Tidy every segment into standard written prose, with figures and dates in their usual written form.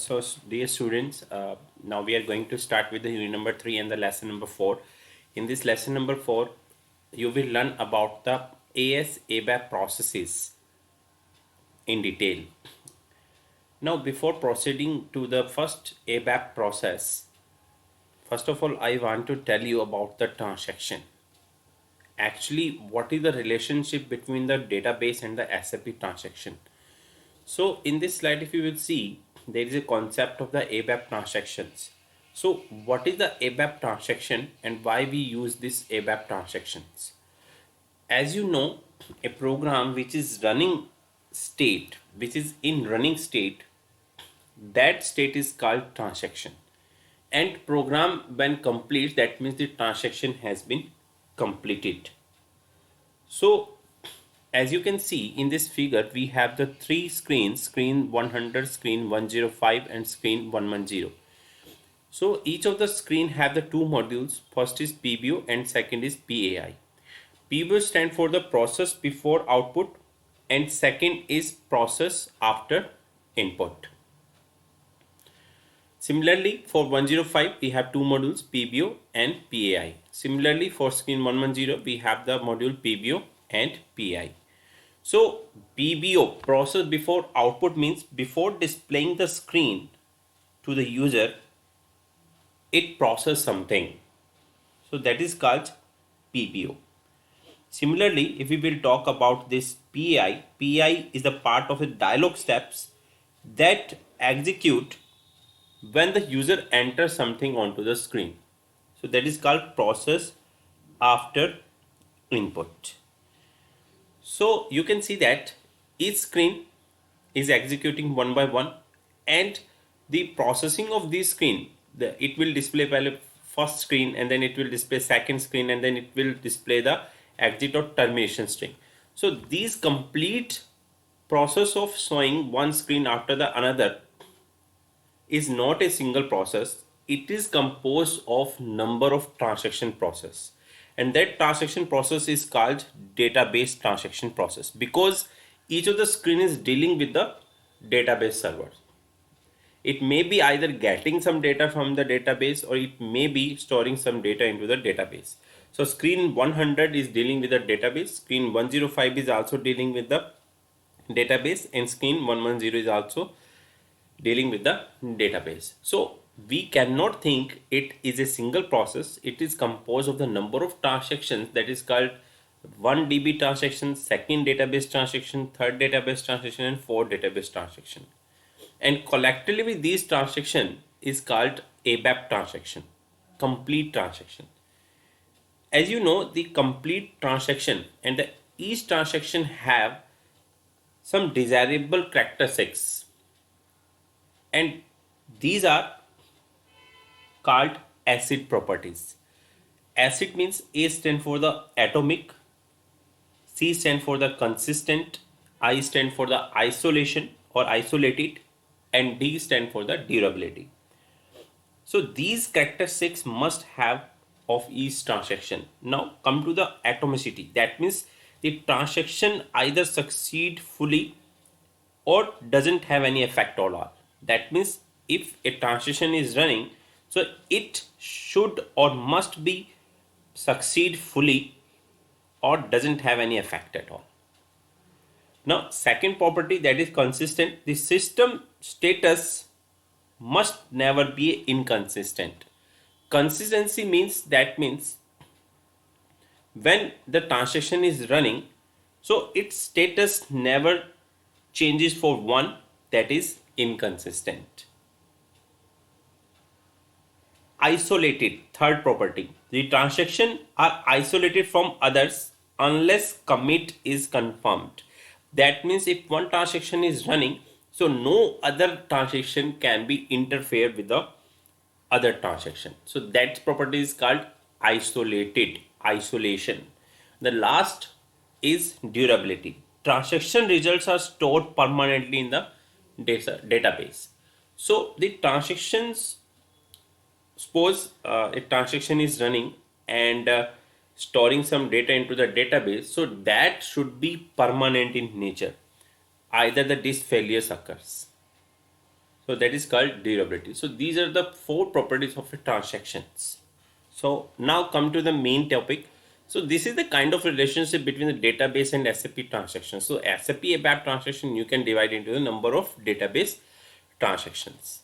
Dear students, now we are going to start with the unit number 3 and the lesson number 4. In this lesson number 4, you will learn about the ABAP processes in detail. Now, before proceeding to the first ABAP process, first of all, I want to tell you about the transaction. Actually, what is the relationship between the database and the SAP transaction? So in this slide, if you will see, there is a concept of the ABAP transactions. So what is the ABAP transaction and why we use this ABAP transactions? As you know, a program which is running state, which is in running state, that state is called transaction. And program when complete, that means the transaction has been completed. So as you can see in this figure, we have the three screens, screen 100, screen 105 and screen 110. So each of the screen have the two modules. First is PBO and second is PAI. PBO stand for the process before output and second is process after input. Similarly, for 105 we have two modules, PBO and PAI. Similarly, for screen 110 we have the module PBO and PAI. So PBO, process before output, means before displaying the screen to the user, it processes something. So that is called PBO. Similarly, if we will talk about this PAI, PAI is the part of the dialog steps that execute when the user enters something onto the screen. So that is called process after input. So you can see that each screen is executing one by one, and the processing of this screen, it will display first screen and then it will display second screen and then it will display the exit or termination string. So these complete process of showing one screen after the another is not a single process. It is composed of number of transaction process, and that transaction process is called database transaction process, because each of the screen is dealing with the database server. It may be either getting some data from the database or it may be storing some data into the database. So screen 100 is dealing with the database, screen 105 is also dealing with the database, and screen 110 is also dealing with the database. So we cannot think it is a single process. It is composed of the number of transactions, that is called 1 DB transaction, second database transaction, third database transaction and fourth database transaction. And collectively these transaction is called ABAP transaction, complete transaction. As you know, the complete transaction and each transaction have some desirable characteristics, and these are called acid properties. Acid means A stand for the atomic, C stand for the consistent, I stand for the isolation or isolated, and D stand for the durability. So these characteristics must have of each transaction. Now come to the atomicity. That means the transaction either succeed fully or doesn't have any effect at all. That means if a transaction is running, so it should or must be succeed fully or doesn't have any effect at all. Now second property, that is consistent. The system status must never be inconsistent. Consistency means, that means when the transaction is running, so its status never changes for one, that is inconsistent. Isolated, third property. The transactions are isolated from others unless commit is confirmed. That means if one transaction is running, so no other transaction can be interfered with the other transaction. So that property is called isolated, isolation. The last is durability. Transaction results are stored permanently in the database. So the transactions, suppose a transaction is running and storing some data into the database, so that should be permanent in nature. Either the disk failures occurs. So that is called durability. So these are the four properties of a transactions. So now come to the main topic. So this is the kind of relationship between the database and SAP transactions. So SAP ABAP transaction you can divide into the number of database transactions.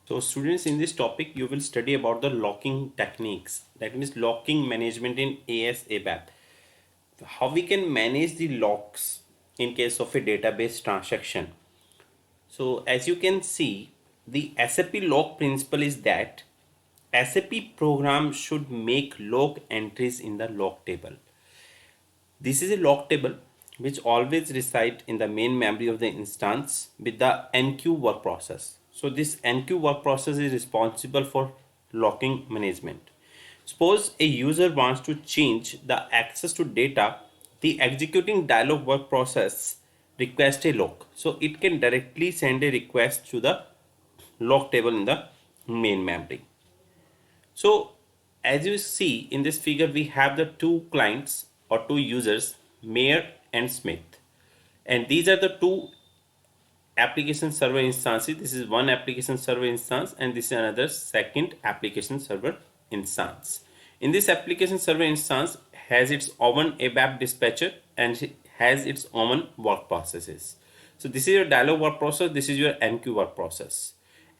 So students, in this topic you will study about the locking techniques, that means locking management in AS ABAP. How we can manage the locks in case of a database transaction. So as you can see, the SAP lock principle is that SAP program should make log entries in the log table. This is a log table which always reside in the main memory of the instance with the enqueue work process. So this enqueue work process is responsible for locking management. Suppose a user wants to change the access to data, the executing dialog work process requests a lock. So it can directly send a request to the log table in the main memory. So as you see in this figure, we have the two clients or two users, Mayor and Smith. And these are the two application server instances. This is one application server instance and this is another second application server instance. In this application server instance has its own ABAP dispatcher and has its own work processes. So this is your dialog work process, this is your enqueue work process.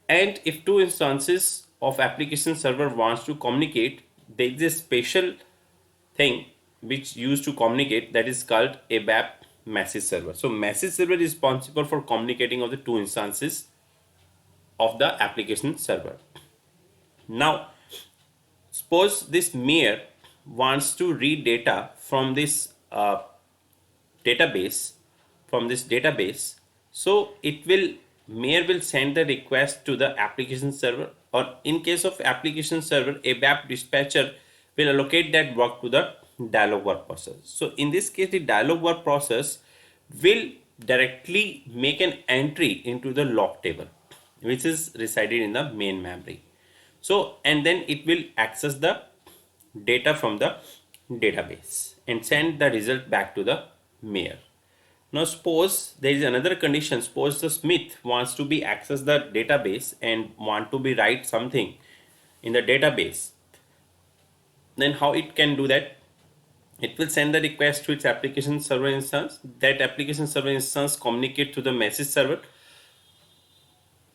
And if two instances of application server wants to communicate, there is a special thing which used to communicate, that is called ABAP message server. So message server is responsible for communicating of the two instances of the application server. Now suppose this Mayor wants to read data from this database, so Mayor will send the request to the application server, or in case of application server, ABAP dispatcher will allocate that work to the dialog work process. So in this case, the dialog work process will directly make an entry into the log table which is resided in the main memory. So and then it will access the data from the database and send the result back to the Mayor. Now suppose there is another condition. Suppose the Smith wants to be access the database and want to be write something in the database. Then how it can do that? It will send the request to its application server instance. That application server instance communicate to the message server,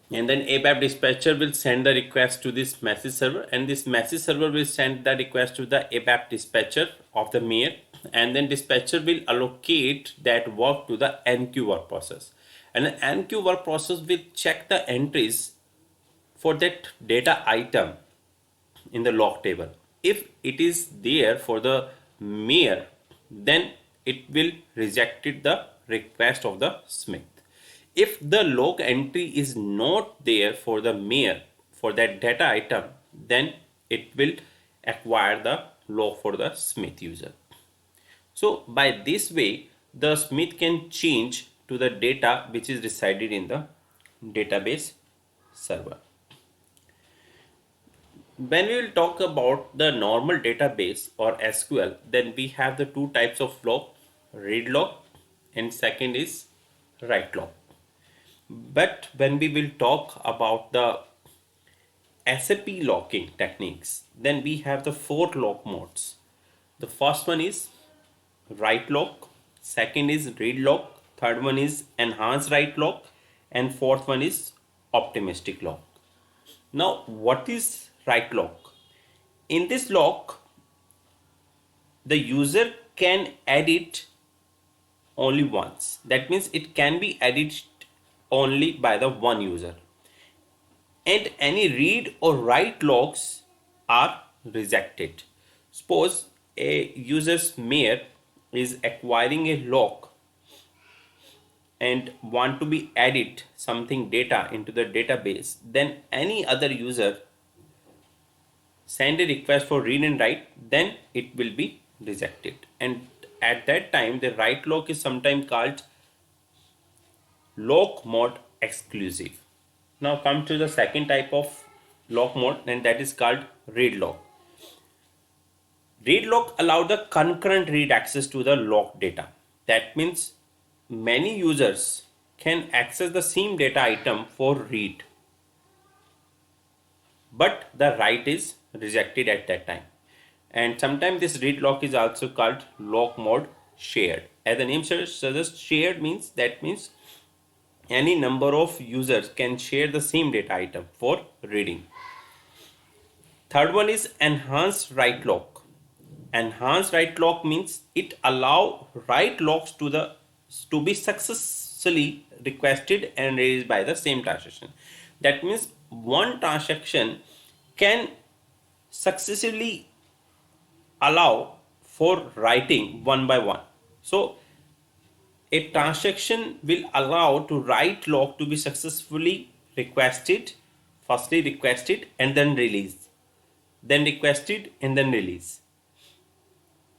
and then ABAP dispatcher will send the request to this message server, and this message server will send the request to the ABAP dispatcher of the Mayor, and then dispatcher will allocate that work to the enqueue work process, and the enqueue work process will check the entries for that data item in the log table. If it is there for the Mayor, then it will reject the request of the Smith. If the log entry is not there for the Mayor for that data item, then it will acquire the log for the Smith user. So by this way, the Smith can change to the data which is resided in the database server. When we will talk about the normal database or SQL, then we have the two types of log, read log and second is write log. But when we will talk about the SAP locking techniques, then we have the four log modes. The first one is write log, second is read log, third one is enhanced write log, and fourth one is optimistic log. Now what is write log? In this log, the user can edit only once. That means it can be edited only by the one user, and any read or write logs are rejected. Suppose a user's Mayor is acquiring a log and want to be edit something data into the database, then any other user send a request for read and write, then it will be rejected, and at that time the write log is sometimes called log mode exclusive. Now come to the second type of log mode, and that is called read log. Read log allow the concurrent read access to the log data. That means many users can access the same data item for read, but the write is rejected at that time. And sometimes this read lock is also called lock mode shared. As the name suggests, shared means any number of users can share the same data item for reading. Third one is enhanced write lock. Enhanced write lock means it allow write locks to be successfully requested and raised by the same transaction. That means one transaction can successively allow for writing one by one. So a transaction will allow to write log to be successfully requested, firstly requested and then released, then requested and then release.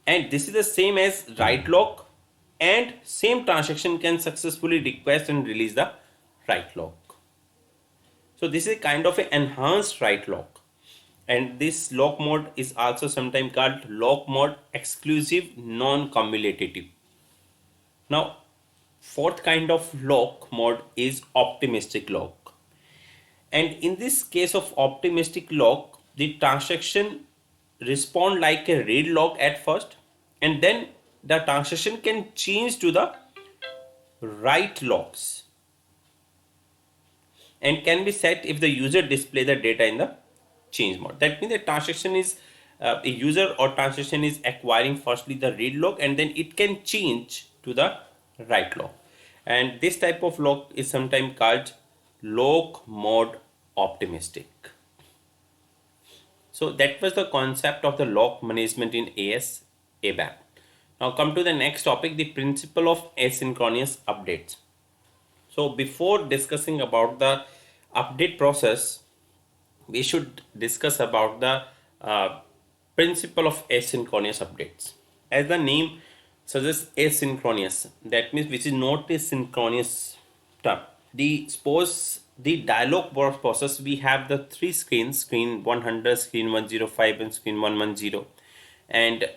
And this is the same as write log, and same transaction can successfully request and release the write log. So this is kind of an enhanced write log. And this lock mode is also sometimes called lock mode exclusive non-cumulative. Now, fourth kind of lock mode is optimistic lock. And in this case of optimistic lock, the transaction respond like a read log at first, and then the transaction can change to the write logs and can be set if the user display the data in the change mode. That means the transaction is a user or transaction is acquiring firstly the read log, and then it can change to the write log. And this type of lock is sometimes called lock mode optimistic. So that was the concept of the lock management in ABAP. Now come to the next topic, the principle of asynchronous updates. So before discussing about the update process, we should discuss about the principle of asynchronous updates. As the name suggests, asynchronous, that means which is not a synchronous term. Suppose the dialog process, we have the three screens, screen 100, screen 105 and screen 110, and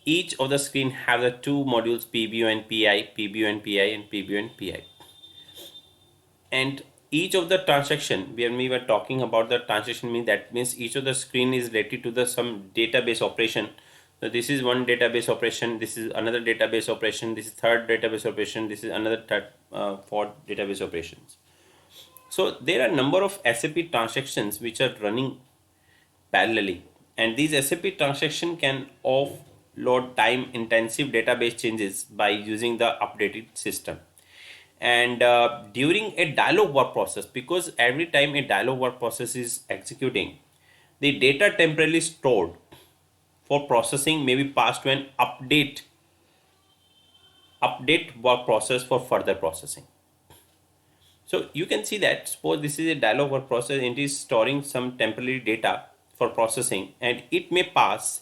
each of the screen have the two modules PBO and PI, PBO and PI, and PBO and PI. And each of the transaction, when we were talking about the transaction, that means each of the screen is related to the some database operation. So this is one database operation, this is another database operation, this is third database operation, this is another fourth database operations. So there are a number of SAP transactions which are running parallelly, and these SAP transaction can offload time intensive database changes by using the updated system. And during a dialog work process, because every time a dialog work process is executing, the data temporarily stored for processing may be passed to an update work process for further processing. So you can see that suppose this is a dialog work process, and it is storing some temporary data for processing, and it may pass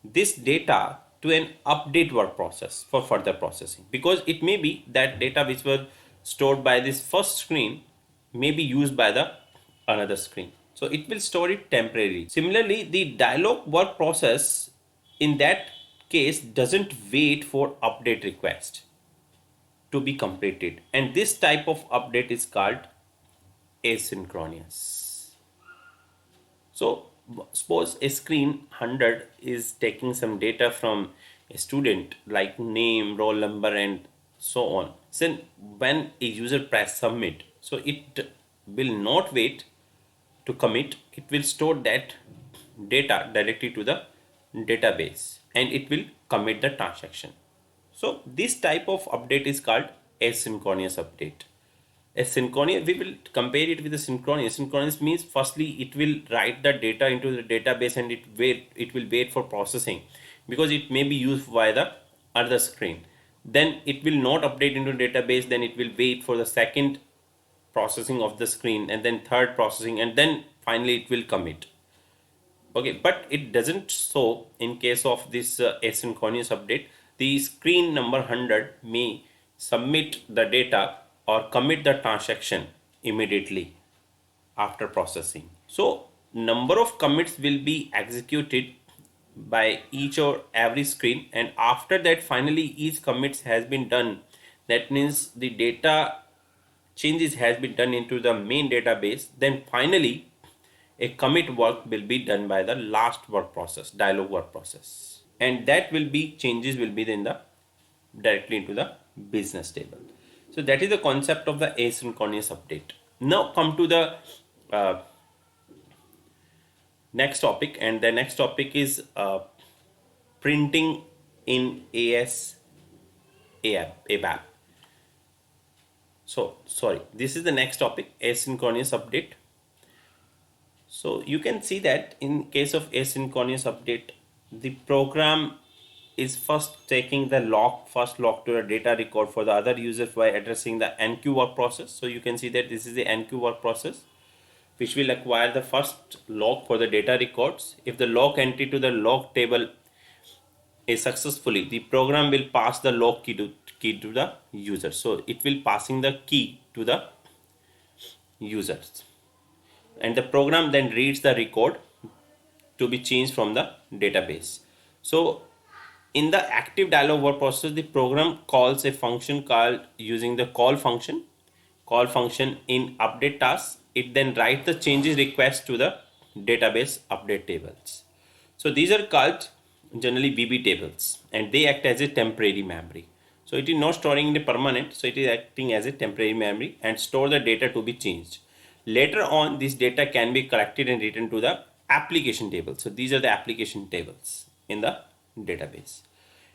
this data to an update work process for further processing, because it may be that data which was stored by this first screen may be used by the another screen, so it will store it temporarily. Similarly, the dialog work process in that case doesn't wait for update request to be completed, and this type of update is called asynchronous. So suppose a screen 100 is taking some data from a student like name, roll number and so on. So when a user press submit, so it will not wait to commit, it will store that data directly to the database and it will commit the transaction. So this type of update is called asynchronous update. Asynchronous, we will compare it with the synchronous. Synchronous means firstly it will write the data into the database and it will wait for processing, because it may be used via the other screen. Then it will not update into database, then it will wait for the second processing of the screen, and then third processing, and then finally it will commit. Okay, but it doesn't. So in case of this asynchronous update, the screen number 100 may submit the data or commit the transaction immediately after processing. So number of commits will be executed by each or every screen, and after that finally each commit has been done, that means the data changes has been done into the main database, then finally a commit work will be done by the last work process, dialog work process, and that will be changes will be in the directly into the business table. So that is the concept of the asynchronous update. Now come to the uh, next topic, and the next topic is printing in ABAP. So sorry, this is the next topic, asynchronous update. So you can see that in case of asynchronous update, the program is first taking the first log to the data record for the other users by addressing the enqueue work process. So you can see that this is the enqueue work process, which will acquire the first log for the data records. If the log entry to the log table is successfully, the program will pass the log key to the user. So it will passing the key to the users, and the program then reads the record to be changed from the database. So in the active dialog word process, the program calls a function called using the call function in update task. It then writes the changes request to the database update tables. So these are called generally VB tables, and they act as a temporary memory. So it is not storing in a permanent, so it is acting as a temporary memory and store the data to be changed. Later on, this data can be collected and written to the application table. So these are the application tables in the database.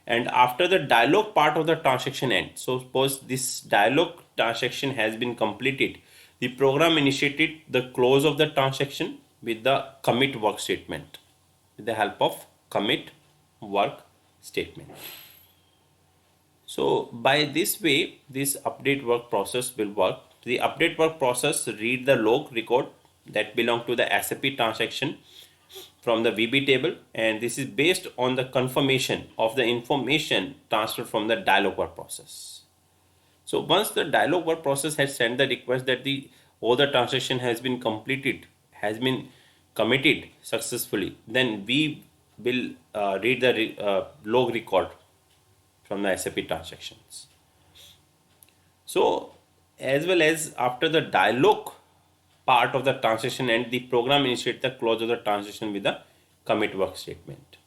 And after the dialog part of the transaction end, so suppose this dialog transaction has been completed, the program initiated the close of the transaction with the commit work statement, with the help of commit work statement. So by this way, this update work process will work. The update work process read the log record that belong to the SAP transaction from the VB table, and this is based on the confirmation of the information transferred from the dialog work process. So once the dialog work process has sent the request that all the transaction has been completed, has been committed successfully, then we will read the log record from the SAP transactions. So as well as after the dialog part of the transaction end, the program initiates the close of the transaction with the commit work statement,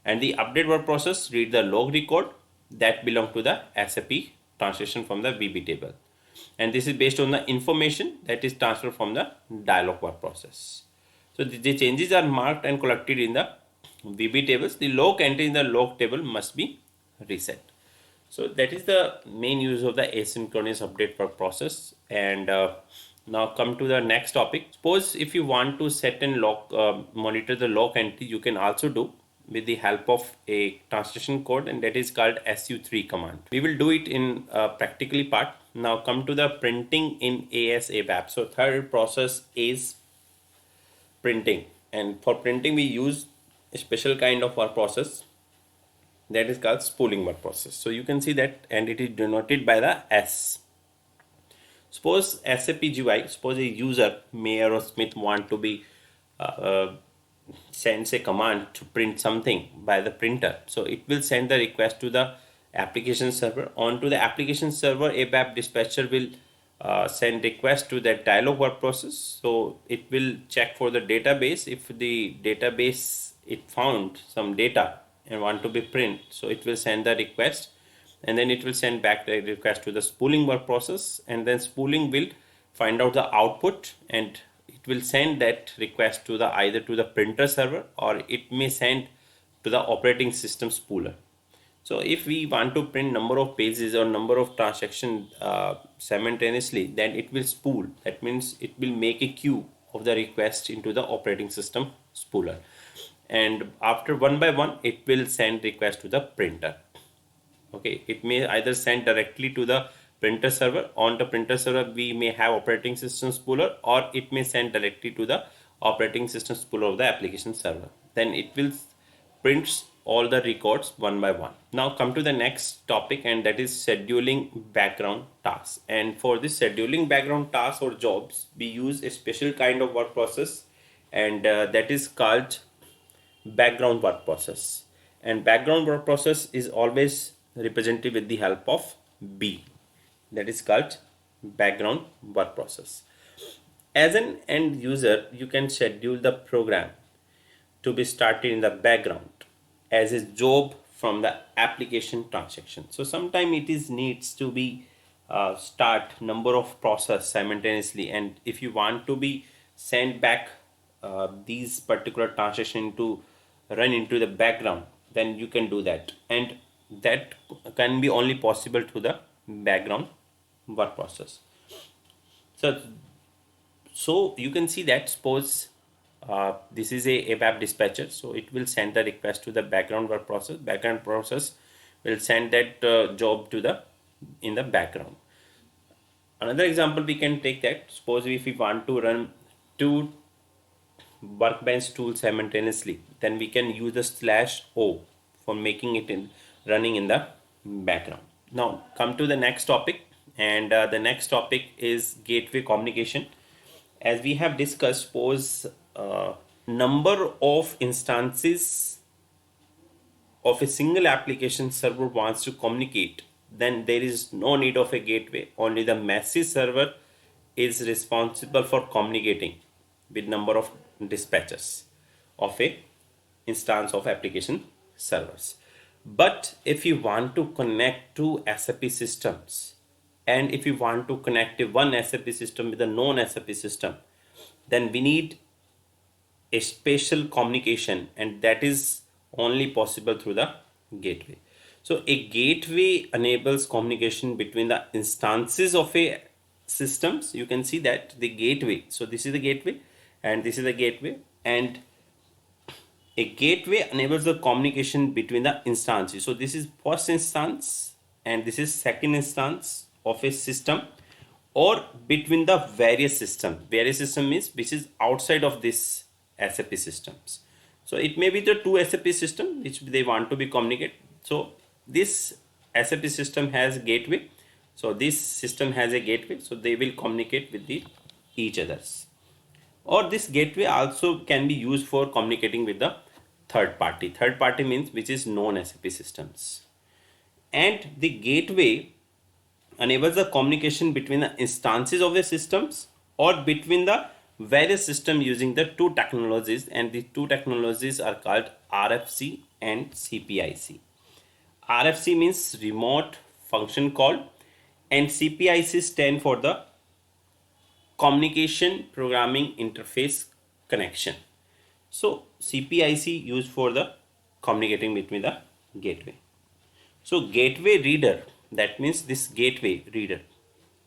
and the update work process read the log record that belong to the SAP transaction from the VB table, and this is based on the information that is transferred from the dialog work process. So the changes are marked and collected in the VB tables. The log entry in the log table must be reset. So that is the main use of the asynchronous update work process. And now come to the next topic. Suppose if you want to set and monitor the log entry, you can also do with the help of a translation code, and that is called su3 command. We will do it in practically part. Now come to the printing in ABAP. So third process is printing, and for printing we use a special kind of work process that is called spooling work process. So you can see that, and it is denoted by the S. Suppose SAP GUI, suppose a user, Mayor or Smith, want to be sends a command to print something by the printer. So it will send the request to the application server. Onto the application server, ABAP dispatcher will send request to that dialog work process. So it will check for the database. If the database it found some data and want to be print, so it will send the request, and then it will send back the request to the spooling work process, and then spooling will find out the output, and it will send that request to the either to the printer server, or it may send to the operating system spooler. So if we want to print number of pages or number of transactions simultaneously, then it will spool. That means it will make a queue of the request into the operating system spooler, and after one by one it will send request to the printer. Okay, it may either send directly to the printer server. On the printer server we may have operating system spooler, or it may send directly to the operating system spooler of the application server. Then it will print all the records one by one. Now come to the next topic, and that is scheduling background tasks. And for this scheduling background tasks or jobs, we use a special kind of work process, and that is called background work process. And background work process is always represented with the help of B, that is called background work process. As an end user, you can schedule the program to be started in the background as a job from the application transaction. So sometime it is needs to be start number of process simultaneously, and if you want to be send back these particular transaction to run into the background, then you can do that, and that can be only possible through the background work process. So you can see that suppose this is a ABAP dispatcher, so it will send the request to the background work process. Background process will send that job to the in the background. Another example we can take that suppose if we want to run two workbench tools simultaneously, then we can use the /o for making it in running in the background. Now come to the next topic, and the next topic is gateway communication. As we have discussed, suppose number of instances of a single application server wants to communicate, then there is no need of a gateway. Only the message server is responsible for communicating with number of dispatchers of a instance of application servers. But if you want to connect two SAP systems, and if you want to connect one SAP system with a non-SAP system, then we need a special communication, and that is only possible through the gateway. So a gateway enables communication between the instances of a systems. You can see that the gateway, so this is the gateway and this is the gateway, and a gateway enables the communication between the instances. So this is first instance and this is second instance of a system, or between the various system. Various system is which is outside of this SAP systems. So it may be the two SAP system which they want to be communicate. So this SAP system has gateway. So this system has a gateway. So they will communicate with each others. Or this gateway also can be used for communicating with the third party. Third party means which is non-SAP systems. And the gateway enables the communication between the instances of the systems or between the various systems using the two technologies, and the two technologies are called RFC and CPIC. RFC means remote function call, and CPIC stand for the communication programming interface connection. So CPIC used for the communicating between the gateway. So gateway reader, that means this gateway reader,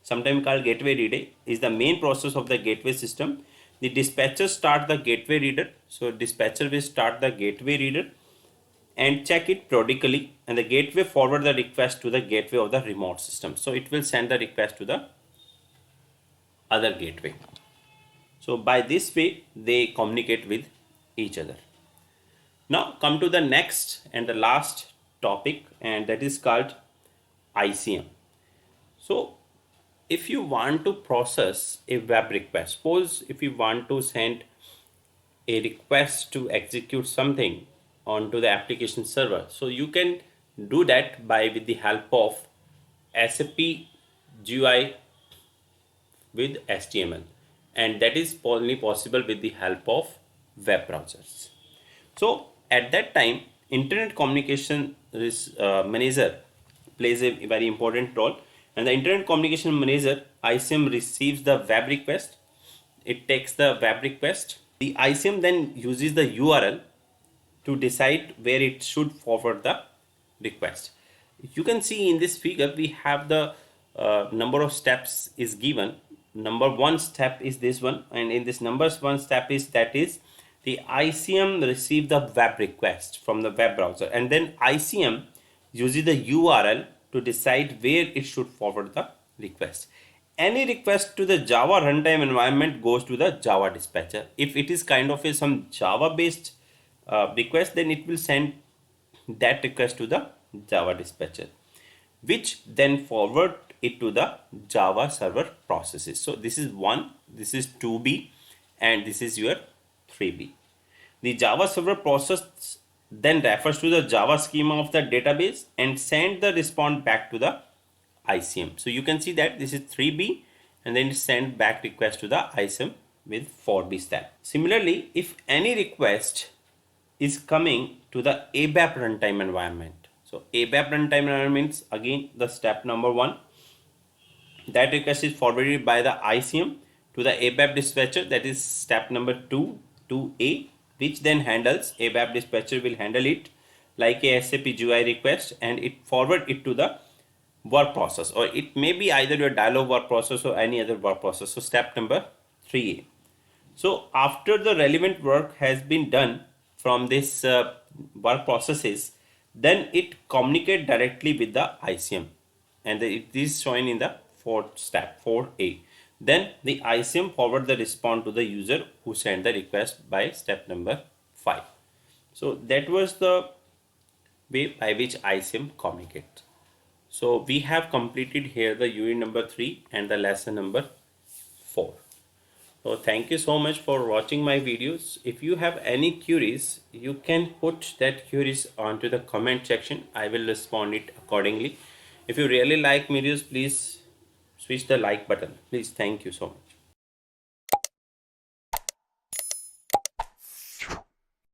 sometimes called gateway reader, is the main process of the gateway system. The dispatcher start the gateway reader. So dispatcher will start the gateway reader and check it periodically, and the gateway forward the request to the gateway of the remote system. So it will send the request to the other gateway. So by this way they communicate with each other. Now come to the next and the last topic, and that is called ICM. So if you want to process a web request, suppose if you want to send a request to execute something onto the application server, so you can do that by with the help of SAP GUI with HTML, and that is only possible with the help of web browsers. So at that time, internet communication manager plays a very important role, and the internet communication manager ICM receives the web request. It takes the web request. The ICM then uses the URL to decide where it should forward the request. You can see in this figure we have the number of steps is given. Number one step is this one, and in this numbers one step is that is the ICM receive the web request from the web browser, and then ICM uses the URL to decide where it should forward the request. Any request to the Java runtime environment goes to the Java dispatcher. If it is kind of some Java based request, then it will send that request to the Java dispatcher, which then forward it to the Java server processes. So this is 1, this is 2B, and this is your 3B. The Java server process then refers to the Java schema of the database and send the response back to the ICM. So you can see that this is 3B and then it send back request to the ISM with 4B step. Similarly, if any request is coming to the ABAP runtime environment, so ABAP runtime environment, again the step number 1, that request is forwarded by the ICM to the ABAP dispatcher, that is step number 2 2A, which then handles, ABAP dispatcher will handle it like a SAP GUI request, and it forward it to the work process, or it may be either your dialog work process or any other work process. So step number 3A. So after the relevant work has been done from this work processes, then it communicate directly with the ICM, and it is shown in the fourth step 4A. Then the ICM forward the response to the user who sent the request by step number 5. So that was the way by which ICM communicates. So we have completed here the unit number 3 and the lesson number 4. So thank you so much for watching my videos. If you have any queries, you can put that queries onto the comment section. I will respond it accordingly. If you really like videos, please switch the like button. Please, thank you so much.